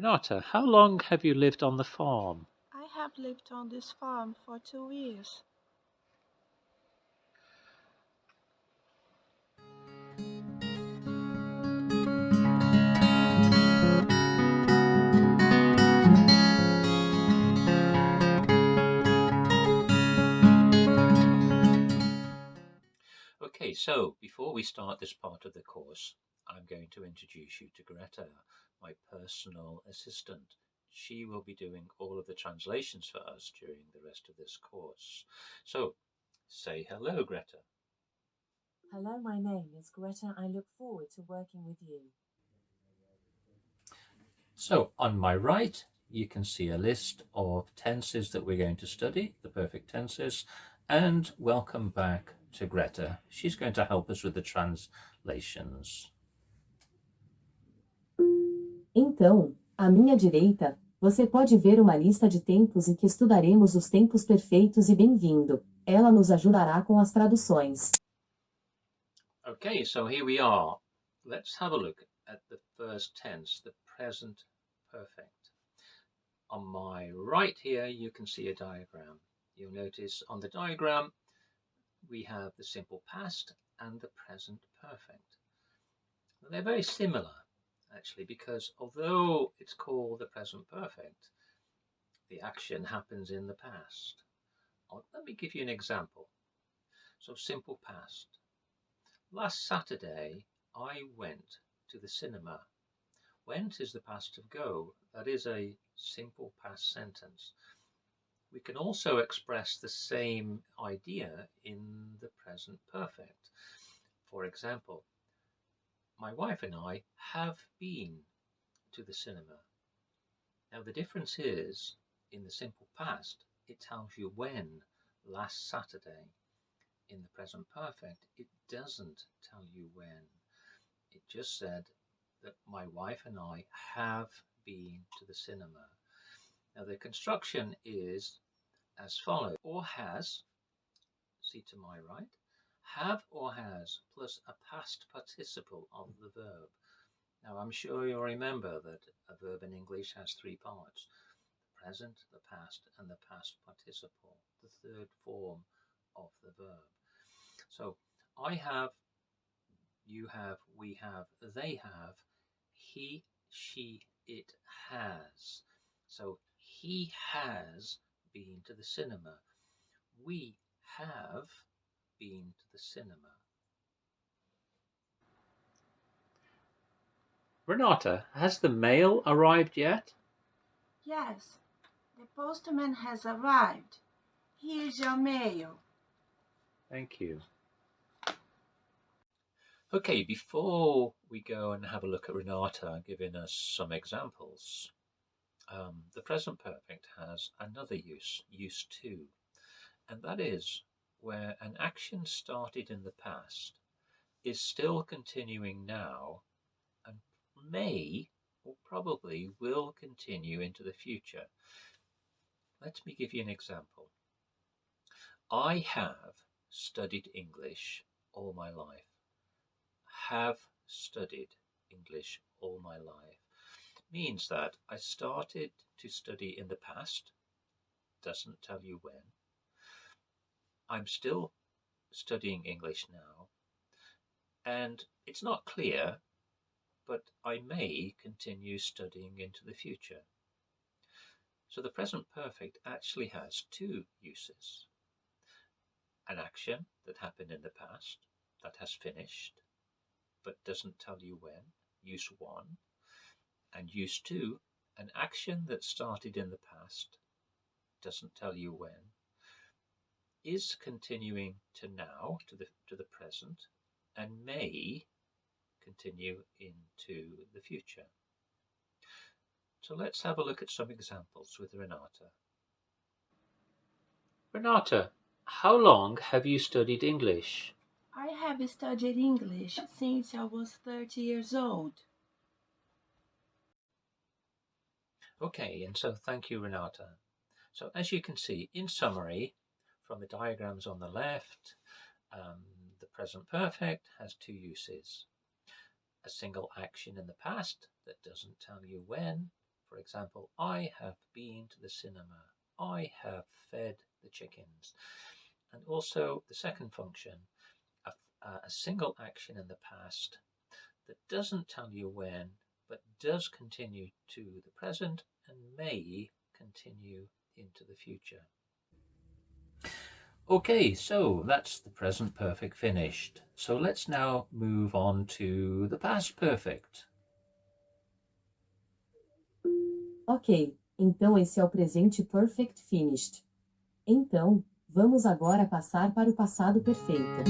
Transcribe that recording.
Renata, how long have you lived on the farm? I have lived on this farm for 2 years. Okay, so before we start this part of the course, I'm going to introduce you to Greta, my personal assistant. She will be doing all of the translations for us during the rest of this course. So, say hello, Greta. Hello, my name is Greta. I look forward to working with you. So, on my right, you can see a list of tenses that we're going to study, the perfect tenses, and welcome back to Greta. She's going to help us with the translations. Então, à minha direita, você pode ver uma lista de tempos em que estudaremos os tempos perfeitos e bem-vindo. Ela nos ajudará com as traduções. Okay, so here we are. Let's have a look at the first tense, the present perfect. On my right here, you can see a diagram. You'll notice on the diagram, we have the simple past and the present perfect. They're very similar, actually, because although it's called the present perfect, the action happens in the past. Let me give you an example. So simple past. Last Saturday, I went to the cinema. Went is the past of go. That is a simple past sentence. We can also express the same idea in the present perfect. For example, my wife and I have been to the cinema. Now the difference is, in the simple past, it tells you when, last Saturday. In the present perfect, it doesn't tell you when. It just said that my wife and I have been to the cinema. Now the construction is as follows. Or has, see to my right, have or has plus a past participle of the verb. Now I'm sure you'll remember that a verb in English has three parts: the present, the past, and the past participle, the third form of the verb. So I have, you have, we have, they have, he, she, it has. So he has been to the cinema. We have been to the cinema. Renata, has the mail arrived yet? Yes, the postman has arrived. Here's your mail. Thank you. Okay, before we go and have a look at Renata giving us some examples, the present perfect has another use to, and that is where an action started in the past is still continuing now and may or probably will continue into the future. Let me give you an example. I have studied English all my life. Have studied English all my life means that I started to study in the past, doesn't tell you when. I'm still studying English now, and it's not clear, but I may continue studying into the future. So the present perfect actually has two uses. An action that happened in the past that has finished, but doesn't tell you when, use one, and use two, an action that started in the past, doesn't tell you when, is continuing to now, to the present, and may continue into the future. So let's have a look at some examples with Renata. Renata, how long have you studied English? I have studied English since I was 30 years old. Okay, and so thank you, Renata. So as you can see, in summary, from the diagrams on the left, the present perfect has two uses. A single action in the past that doesn't tell you when, For example, I have been to the cinema. I have fed the chickens. And also the second function, a single action in the past that doesn't tell you when, but does continue to the present and may continue into the future. Okay, so that's the present perfect finished. So let's now move on to the past perfect. Ok, então esse é o presente perfect finished. Então, vamos agora passar para o passado perfeito.